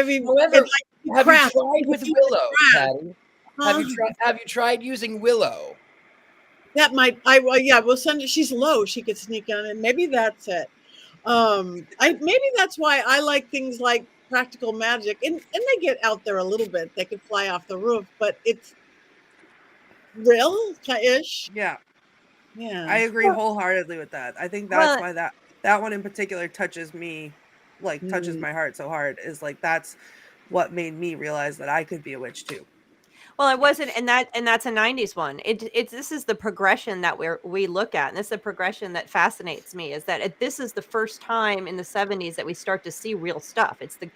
mean, however, have craft. you tried with Willow, Patty? Have you tried using Willow? That might, we'll send it. She's low. She could sneak on it. Maybe that's it. Maybe that's why I like things like practical magic, and they get out there a little bit. They could fly off the roof, but it's real-ish. Yeah. Yeah. I agree wholeheartedly with that. I think that's why that one in particular touches me, like touches my heart so hard, is like that's what made me realize that I could be a witch too. Well, it wasn't, and that's a 90s one. This is the progression that we look at, and this is the progression that fascinates me, is that this is the first time in the 70s that we start to see real stuff. It's the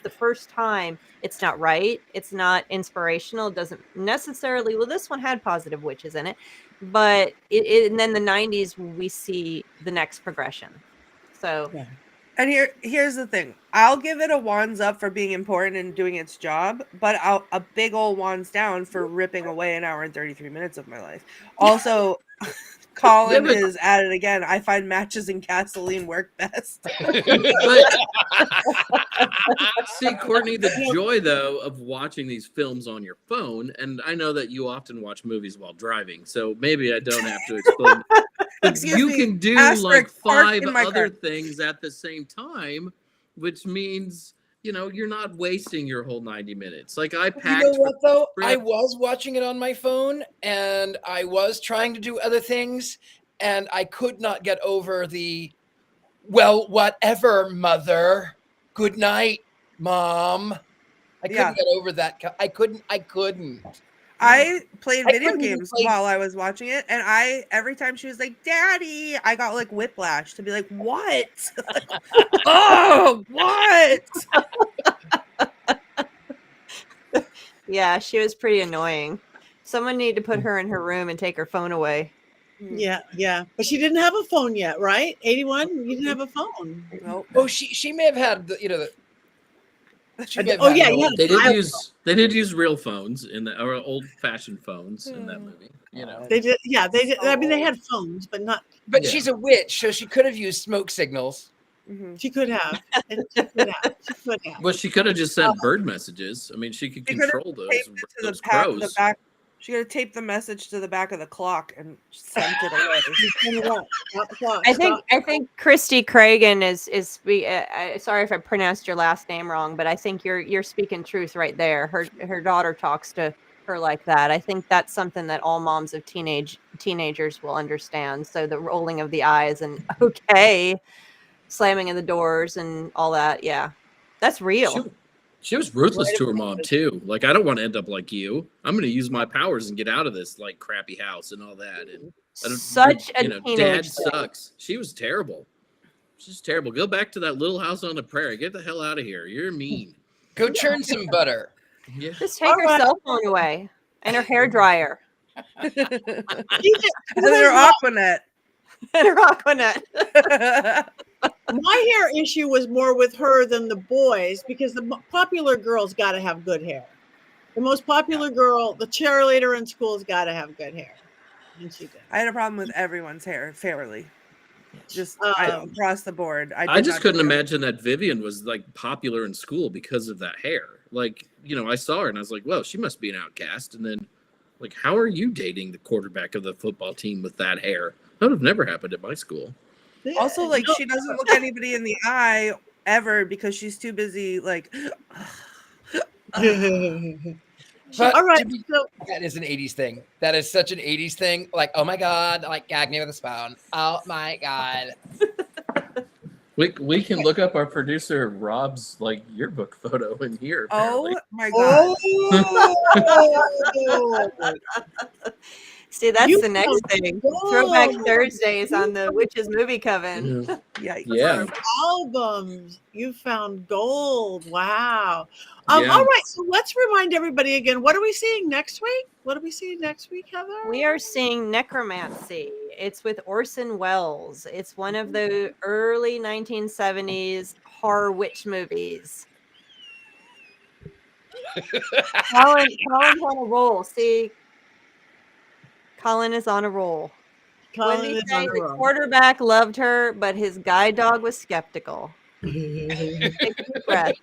first time. It's not right. It's not inspirational. It doesn't necessarily. Well, this one had positive witches in it, but and then the 90s we see the next progression. So. Yeah. And here's the thing. I'll give it a wands up for being important and doing its job, but a big old wands down for ripping away an hour and 33 minutes of my life. Also, Colin is at it again. I find matches and gasoline work best. See, Courtney, the joy, though, of watching these films on your phone, and I know that you often watch movies while driving, so maybe I don't have to explain. But you can do like 5 other things at the same time, which means, you're not wasting your whole 90 minutes. Like I packed. You know what, though? I was watching it on my phone, and I was trying to do other things, and I could not get over the, well, whatever, mother. Good night, Mom. I couldn't get over that. I couldn't. I played video games while I was watching it, and every time she was like, "Daddy," I got like whiplash to be like, "What? Oh, what?" Yeah, she was pretty annoying. Someone needed to put her in her room and take her phone away. Yeah. But she didn't have a phone yet, right? 81, you didn't have a phone. Nope. Oh, she may have had the. They did use real phones or old-fashioned phones in that movie. They did. Yeah, they did. I mean, they had phones, but not. But she's a witch, so she could have used smoke signals. Mm-hmm. She could have. Well, she could have just sent bird messages. I mean, she could control those crows. She could have taped the message to the back of the clock and sent it away. I think Christy Cragen is sorry if I pronounced your last name wrong, but I think you're speaking truth right there. Her daughter talks to her like that. I think that's something that all moms of teenagers will understand. So the rolling of the eyes and slamming of the doors and all that. Yeah, that's real. She was ruthless to her mom too. Like, I don't want to end up like you. I'm going to use my powers and get out of this like crappy house and all that. And such a teenage dad sucks. She was terrible. She's terrible. Go back to that little house on the prairie. Get the hell out of here. You're mean. Go churn some butter. Yeah. Just take her cell phone away and her hair dryer. And her Aquanet. And her Aquanet. My hair issue was more with her than the boys because the popular girls got to have good hair. The most popular girl, the cheerleader in school's got to have good hair. And she did. I had a problem with everyone's hair, fairly. Just Um, across the board. I just couldn't imagine that Vivian was like popular in school because of that hair. Like, you know, I saw her and I was like, well, she must be an outcast. And then, like, how are you dating the quarterback of the football team with that hair? That would have never happened at my school. Also, like, she doesn't look anybody in the eye ever because she's too busy, like. But all right. So, that is an 80s thing. That is such an 80s thing. Like, oh my God, like gag me with a spoon. Oh my God. We can look up our producer Rob's like yearbook photo in here. Apparently. Oh my God. Oh. See, that's the next thing. Throwback Thursdays on the Witches movie Coven. Yeah. Albums. You found gold. Wow. All right. So let's remind everybody again. What are we seeing next week? What are we seeing next week, Heather? We are seeing Necromancy. It's with Orson Welles. It's one of the early 1970s horror witch movies. Colin's on a roll. See, Colin is on a roll. The quarterback loved her, but his guide dog was skeptical. Take a deep breath.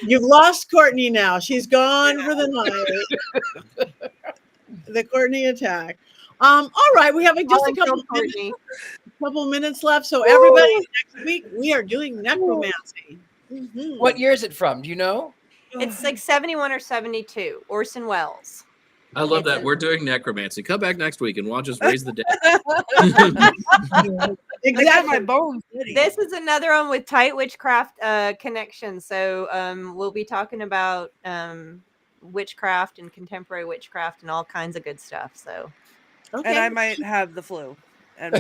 You've lost Courtney now. She's gone for the night. The Courtney attack. All right, we have just a couple minutes left. So everybody, next week we are doing necromancy. Mm-hmm. What year is it from? Do you know? It's like 71 or 72. Orson Welles. I love that. We're doing necromancy. Come back next week and watch us raise the dead. Exactly. My bones. This is another one with tight witchcraft connection. So we'll be talking about witchcraft and contemporary witchcraft and all kinds of good stuff. So, and I might have the flu. And no.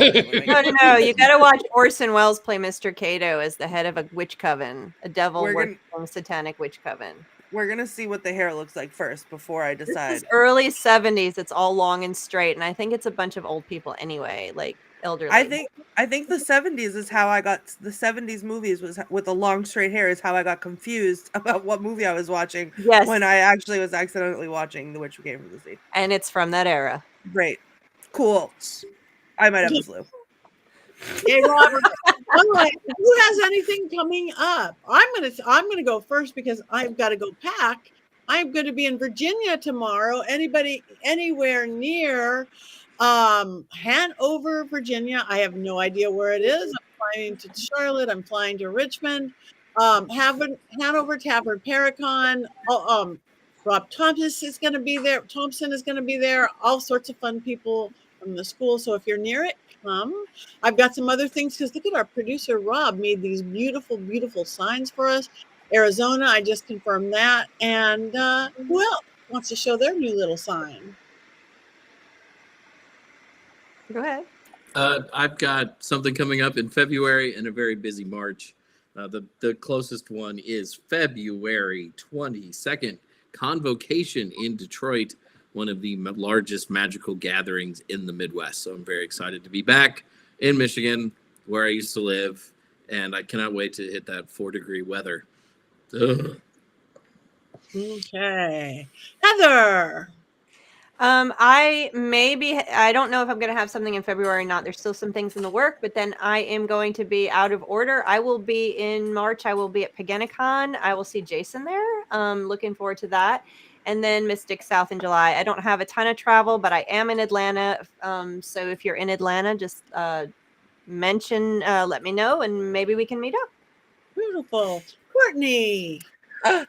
You got to watch Orson Welles play Mr. Cato as the head of a witch coven, a devil worshiping satanic witch coven. We're gonna see what the hair looks like first before I decide. This is early 70s. It's all long and straight, and I think it's a bunch of old people anyway, like elderly. I think the 70s is how I got the 70s movies was with the long straight hair is how I got confused about what movie I was watching. Yes. When I actually was accidentally watching The Witch Who Came from the Sea. And it's from that era. Great, cool. I might have the flu. Hey, Robert. All right. Who has anything coming up? I'm gonna go first because I've got to go pack. I'm going to be in Virginia tomorrow. Anybody anywhere near Hanover, Virginia? I have no idea where it is. I'm flying to Charlotte. I'm flying to Richmond. Hanover Tavern Paracon. Rob Thompson is going to be there. Thompson is going to be there. All sorts of fun people from the school. So if you're near it, come. I've got some other things because look at our producer Rob made these beautiful, beautiful signs for us. Arizona, I just confirmed that. And who else wants to show their new little sign? Go ahead. I've got something coming up in February and a very busy March. The closest one is February 22nd, Convocation in Detroit, one of the largest magical gatherings in the Midwest. So I'm very excited to be back in Michigan, where I used to live, and I cannot wait to hit that 4-degree weather. Ugh. Okay. Heather. I don't know if I'm going to have something in February or not. There's still some things in the work, but then I am going to be out of order. I will be in March. I will be at Paganicon. I will see Jason there. Looking forward to that. And then Mystic South in July. I don't have a ton of travel, but I am in Atlanta. So if you're in Atlanta, just mention, let me know, and maybe we can meet up. Beautiful. Courtney.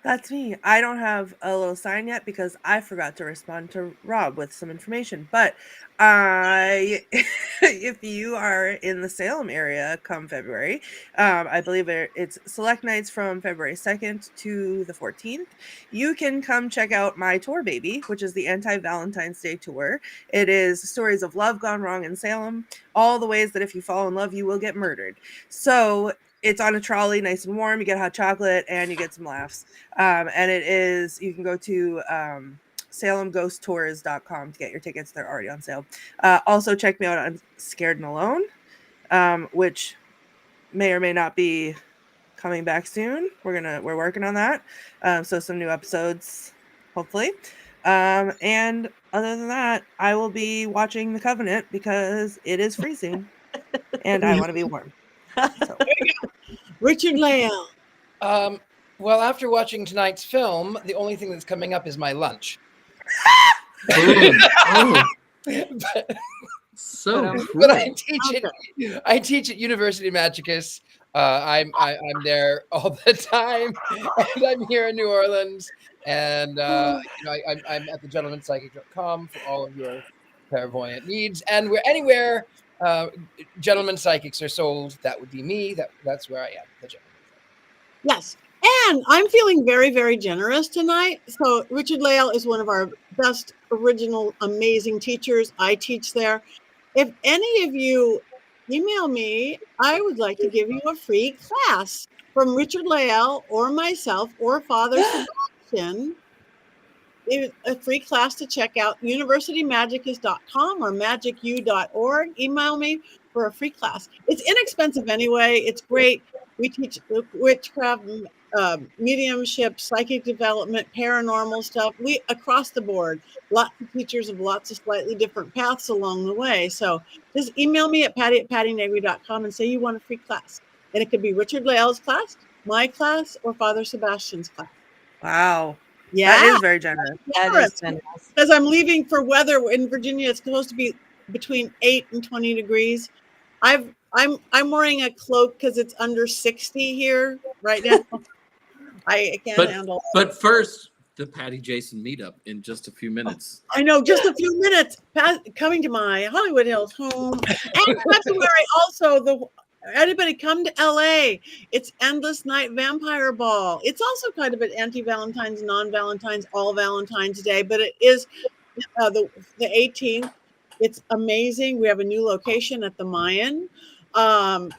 That's me. I don't have a little sign yet because I forgot to respond to Rob with some information. But if you are in the Salem area come February, I believe it's select nights from February 2nd to the 14th. You can come check out my tour, baby, which is the Anti-Valentine's Day tour. It is stories of love gone wrong in Salem, all the ways that if you fall in love, you will get murdered. So it's on a trolley, nice and warm. You get hot chocolate and you get some laughs. And you can go to salemghosttours.com to get your tickets. They're already on sale. Also, check me out on Scared and Alone, which may or may not be coming back soon. We're working on that. So some new episodes, hopefully. And other than that, I will be watching The Covenant because it is freezing, and I want to be warm. So. Richard-Lael. Well, after watching tonight's film, the only thing that's coming up is my lunch. But I teach at University of Magicus. I'm there all the time, and I'm here in New Orleans. And I'm at thegentlemanpsychic.com for all of your clairvoyant needs. And anywhere gentleman psychics are sold, that would be me. That's where I am. The gentleman. Yes. And I'm feeling very, very generous tonight. So Richard-Lael is one of our best, original, amazing teachers. I teach there. If any of you email me, I would like to give you a free class from Richard-Lael or myself or Father Sebastian. A free class to check out, universitymagicus.com or magicu.org. Email me for a free class. It's inexpensive anyway. It's great. We teach witchcraft, mediumship, psychic development, paranormal stuff. We across the board, lots of teachers of lots of slightly different paths along the way. So just email me at pattinegri.com and say you want a free class. And it could be Richard-Lael's class, my class, or Father Sebastian's class. Wow. Yeah. That is very generous. Because I'm leaving for weather in Virginia. It's supposed to be between 8 and 20 degrees. I'm wearing a cloak because it's under 60 here right now. I can't handle it. But first, the Patty Jason meetup in just a few minutes. I know, just a few minutes. Coming to my Hollywood Hills home. And February also, anybody come to LA. It's Endless Night Vampire Ball. It's also kind of an anti-Valentine's, non-Valentine's, all Valentine's Day, but it is the 18th. It's amazing. We have a new location at the Mayan. So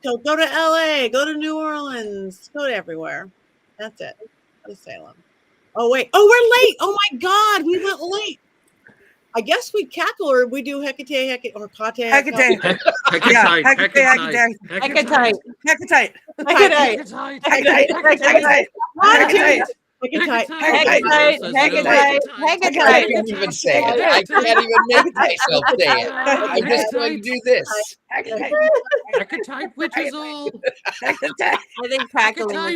go to LA, go to New Orleans, go to everywhere. That's it. Go to Salem. Oh, wait. Oh, we're late. Oh, my God. We went late. I guess we cackle or we do Hecate, or Kate. Hecate. Hecate. I can't even say it. I can't even make myself say it. I'm just going to do this. Hecate, which is all. I think cackling